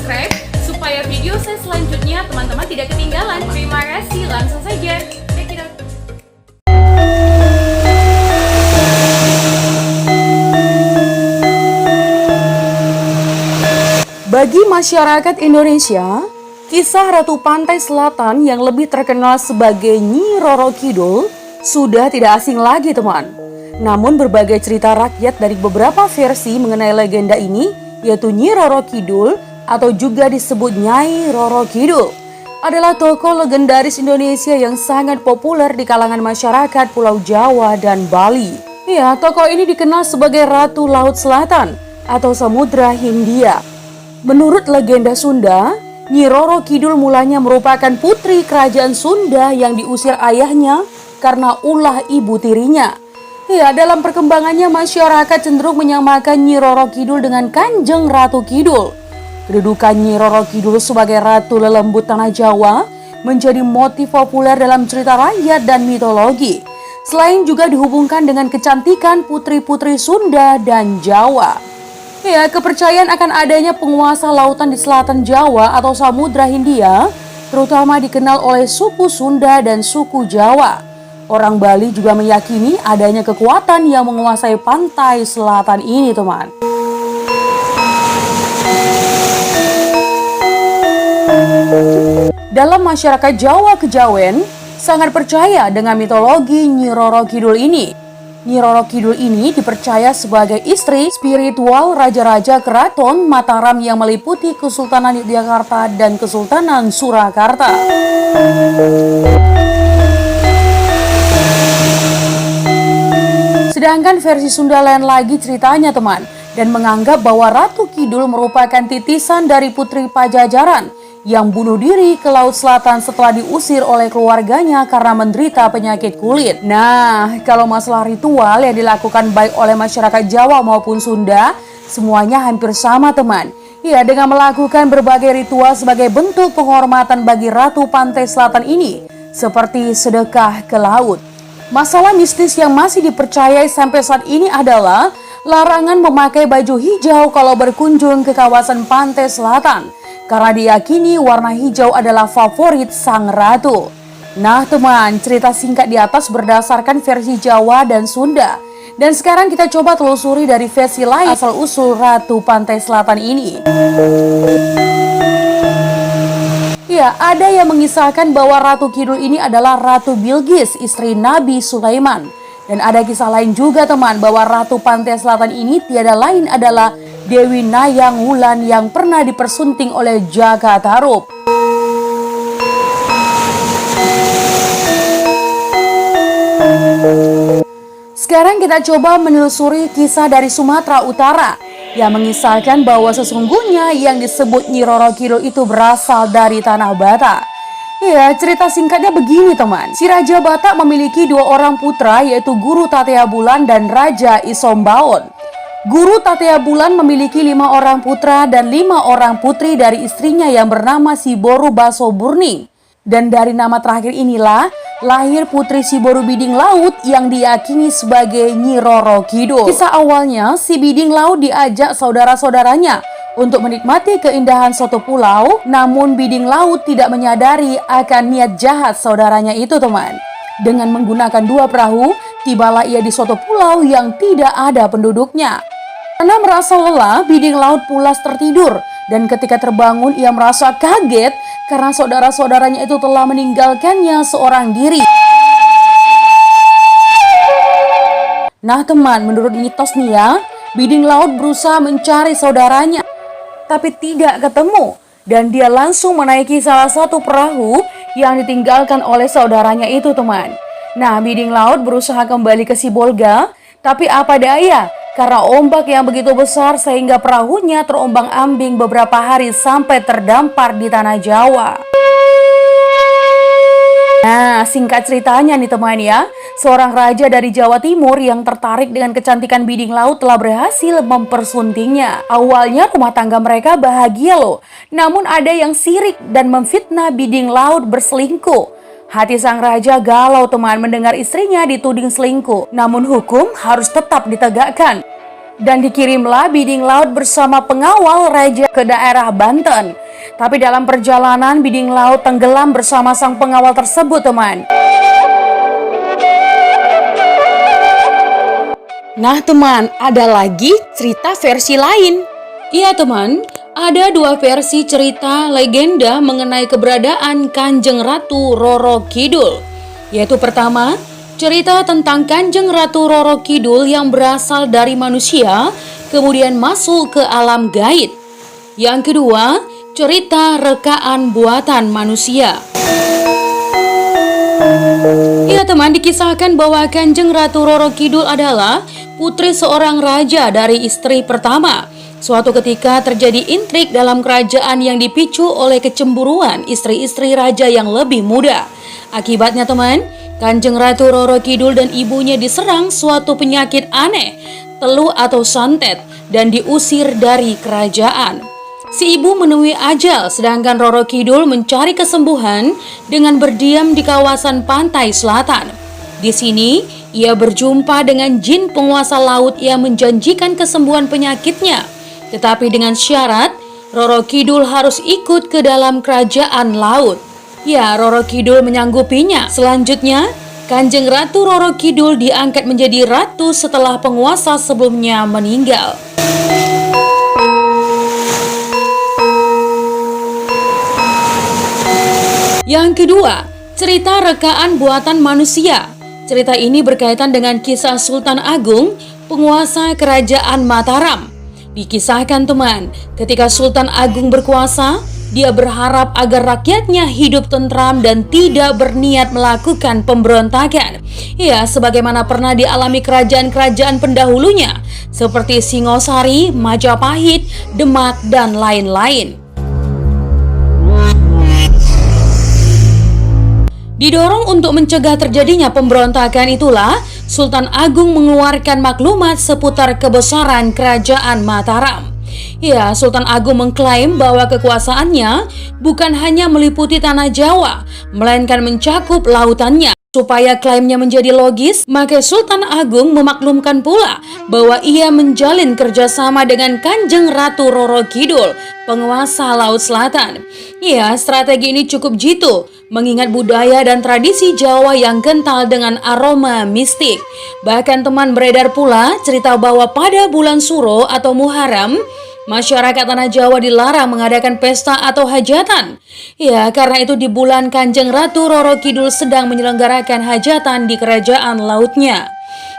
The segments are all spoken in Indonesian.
subscribe supaya video saya selanjutnya teman-teman tidak ketinggalan. Terima kasih, langsung saja. Check it out. Bagi masyarakat Indonesia, kisah Ratu Pantai Selatan yang lebih terkenal sebagai Nyi Roro Kidul sudah tidak asing lagi, teman. Namun berbagai cerita rakyat dari beberapa versi mengenai legenda ini, yaitu Nyi Roro Kidul atau juga disebut Nyai Roro Kidul, adalah tokoh legendaris Indonesia yang sangat populer di kalangan masyarakat Pulau Jawa dan Bali. Ya, tokoh ini dikenal sebagai Ratu Laut Selatan atau Samudra Hindia. Menurut legenda Sunda, Nyi Roro Kidul mulanya merupakan putri kerajaan Sunda yang diusir ayahnya karena ulah ibu tirinya. Ya, dalam perkembangannya masyarakat cenderung menyamakan Nyi Roro Kidul dengan Kanjeng Ratu Kidul. Kedudukan Nyi Roro Kidul sebagai Ratu Lelembut Tanah Jawa menjadi motif populer dalam cerita rakyat dan mitologi. Selain juga dihubungkan dengan kecantikan putri-putri Sunda dan Jawa. Ya, kepercayaan akan adanya penguasa lautan di selatan Jawa atau Samudra Hindia terutama dikenal oleh suku Sunda dan suku Jawa. Orang Bali juga meyakini adanya kekuatan yang menguasai pantai selatan ini, teman. Dalam masyarakat Jawa Kejawen, sangat percaya dengan mitologi Nyi Roro Kidul ini. Nyi Roro Kidul ini dipercaya sebagai istri spiritual raja-raja keraton Mataram yang meliputi Kesultanan Yogyakarta dan Kesultanan Surakarta. Sedangkan versi Sunda lain lagi ceritanya, teman, dan menganggap bahwa Ratu Kidul merupakan titisan dari putri Pajajaran yang bunuh diri ke Laut Selatan setelah diusir oleh keluarganya karena menderita penyakit kulit. Nah, kalau masalah ritual yang dilakukan baik oleh masyarakat Jawa maupun Sunda, semuanya hampir sama, teman. Ya, dengan melakukan berbagai ritual sebagai bentuk penghormatan bagi Ratu Pantai Selatan ini, seperti sedekah ke laut. Masalah mistis yang masih dipercayai sampai saat ini adalah larangan memakai baju hijau kalau berkunjung ke kawasan Pantai Selatan, karena diyakini warna hijau adalah favorit sang ratu. Nah, teman, cerita singkat di atas berdasarkan versi Jawa dan Sunda. Dan sekarang kita coba telusuri dari versi lain asal-usul Ratu Pantai Selatan ini. Ya, ada yang mengisahkan bahwa Ratu Kidul ini adalah Ratu Bilqis, istri Nabi Sulaiman. Dan ada kisah lain juga, teman, bahwa Ratu Pantai Selatan ini tiada lain adalah Dewi Nayang Wulan yang pernah dipersunting oleh Jaka Tarub. Sekarang kita coba menelusuri kisah dari Sumatera Utara yang mengisahkan bahwa sesungguhnya yang disebut Nyi Roro Kidul itu berasal dari Tanah Batak. Ya, cerita singkatnya begini, teman. Si Raja Batak memiliki dua orang putra, yaitu Guru Tatea Bulan dan Raja Isombaon. Guru Tatea Bulan memiliki 5 orang putra dan 5 orang putri dari istrinya yang bernama Siboru Baso Burning. Dan dari nama terakhir inilah lahir putri Siboru Biding Laut yang diyakini sebagai Nyi Roro Kidul. Kisah awalnya, si Biding Laut diajak saudara-saudaranya untuk menikmati keindahan suatu pulau, namun Biding Laut tidak menyadari akan niat jahat saudaranya itu, teman. Dengan menggunakan 2 perahu, tibalah ia di suatu pulau yang tidak ada penduduknya. Karena merasa lelah, Biding Laut pulas tertidur, dan ketika terbangun ia merasa kaget karena saudara-saudaranya itu telah meninggalkannya seorang diri. Nah, teman, menurut mitos nih ya, Biding Laut berusaha mencari saudaranya, tapi tidak ketemu, dan dia langsung menaiki salah satu perahu yang ditinggalkan oleh saudaranya itu, teman. Nah, Biding Laut berusaha kembali ke Sibolga, tapi apa daya, karena ombak yang begitu besar sehingga perahunya terombang-ambing beberapa hari sampai terdampar di tanah Jawa. Nah, singkat ceritanya nih, teman ya, seorang raja dari Jawa Timur yang tertarik dengan kecantikan Biding Laut telah berhasil mempersuntingnya. Awalnya rumah tangga mereka bahagia loh, namun ada yang sirik dan memfitnah Biding Laut berselingkuh. Hati sang raja galau, teman, mendengar istrinya dituding selingkuh. Namun hukum harus tetap ditegakkan. Dan dikirimlah Biding Laut bersama pengawal raja ke daerah Banten. Tapi dalam perjalanan Biding Laut tenggelam bersama sang pengawal tersebut, teman. Nah teman, ada lagi cerita versi lain. Iya teman, ada dua versi cerita legenda mengenai keberadaan Kanjeng Ratu Roro Kidul. Yaitu pertama, cerita tentang Kanjeng Ratu Roro Kidul yang berasal dari manusia, kemudian masuk ke alam gaib. Yang kedua, cerita rekaan buatan manusia. Ya teman, dikisahkan bahwa Kanjeng Ratu Roro Kidul adalah putri seorang raja dari istri pertama. Suatu ketika terjadi intrik dalam kerajaan yang dipicu oleh kecemburuan istri-istri raja yang lebih muda. Akibatnya teman, Kanjeng Ratu Roro Kidul dan ibunya diserang suatu penyakit aneh, teluh atau santet, dan diusir dari kerajaan. Si ibu menemui ajal, sedangkan Roro Kidul mencari kesembuhan dengan berdiam di kawasan pantai selatan. Di sini, ia berjumpa dengan jin penguasa laut yang menjanjikan kesembuhan penyakitnya. Tetapi dengan syarat, Roro Kidul harus ikut ke dalam kerajaan laut. Ya, Roro Kidul menyanggupinya. Selanjutnya, Kanjeng Ratu Roro Kidul diangkat menjadi ratu setelah penguasa sebelumnya meninggal. Yang kedua, cerita rekaan buatan manusia. Cerita ini berkaitan dengan kisah Sultan Agung, penguasa kerajaan Mataram. Dikisahkan teman, ketika Sultan Agung berkuasa, dia berharap agar rakyatnya hidup tentram dan tidak berniat melakukan pemberontakan. Ya, sebagaimana pernah dialami kerajaan-kerajaan pendahulunya, seperti Singosari, Majapahit, Demak, dan lain-lain. Didorong untuk mencegah terjadinya pemberontakan itulah Sultan Agung mengeluarkan maklumat seputar kebesaran kerajaan Mataram. Ya, Sultan Agung mengklaim bahwa kekuasaannya bukan hanya meliputi tanah Jawa, melainkan mencakup lautannya. Supaya klaimnya menjadi logis, maka Sultan Agung memaklumkan pula bahwa ia menjalin kerjasama dengan Kanjeng Ratu Roro Kidul, penguasa Laut Selatan. Ya, strategi ini cukup jitu, mengingat budaya dan tradisi Jawa yang kental dengan aroma mistik. Bahkan teman, beredar pula cerita bahwa pada bulan Suro atau Muharram, masyarakat tanah Jawa dilarang mengadakan pesta atau hajatan. Ya, karena itu di bulan Kanjeng Ratu Roro Kidul sedang menyelenggarakan hajatan di kerajaan lautnya.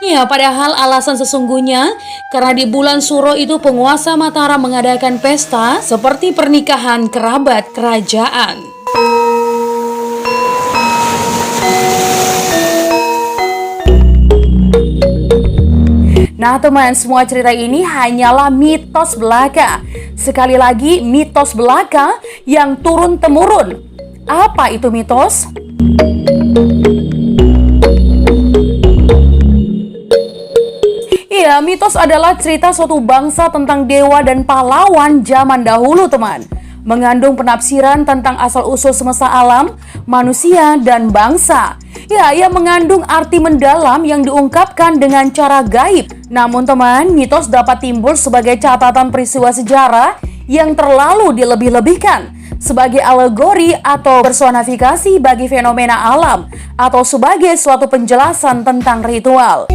Ya, padahal alasan sesungguhnya karena di bulan Suro itu penguasa Mataram mengadakan pesta seperti pernikahan kerabat kerajaan. Nah teman, semua cerita ini hanyalah mitos belaka. Sekali lagi, mitos belaka yang turun-temurun. Apa itu mitos? Iya, mitos adalah cerita suatu bangsa tentang dewa dan pahlawan zaman dahulu teman. Mengandung penafsiran tentang asal-usul semesta alam, manusia, dan bangsa. Ya, ia mengandung arti mendalam yang diungkapkan dengan cara gaib. Namun teman, mitos dapat timbul sebagai catatan peristiwa sejarah yang terlalu dilebih-lebihkan, sebagai alegori atau personifikasi bagi fenomena alam, atau sebagai suatu penjelasan tentang ritual.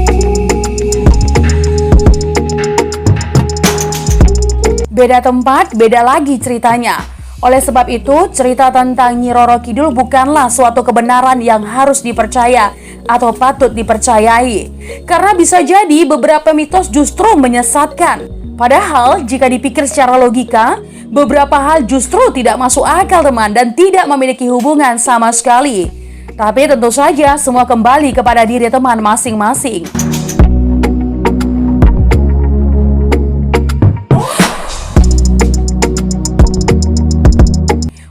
Beda tempat, beda lagi ceritanya. Oleh sebab itu, cerita tentang Nyi Roro Kidul bukanlah suatu kebenaran yang harus dipercaya atau patut dipercayai. Karena bisa jadi beberapa mitos justru menyesatkan. Padahal jika dipikir secara logika, beberapa hal justru tidak masuk akal teman dan tidak memiliki hubungan sama sekali. Tapi tentu saja semua kembali kepada diri teman masing-masing.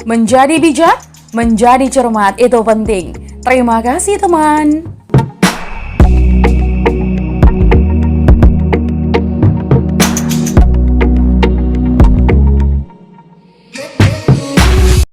Menjadi bijak, menjadi cermat itu penting. Terima kasih teman.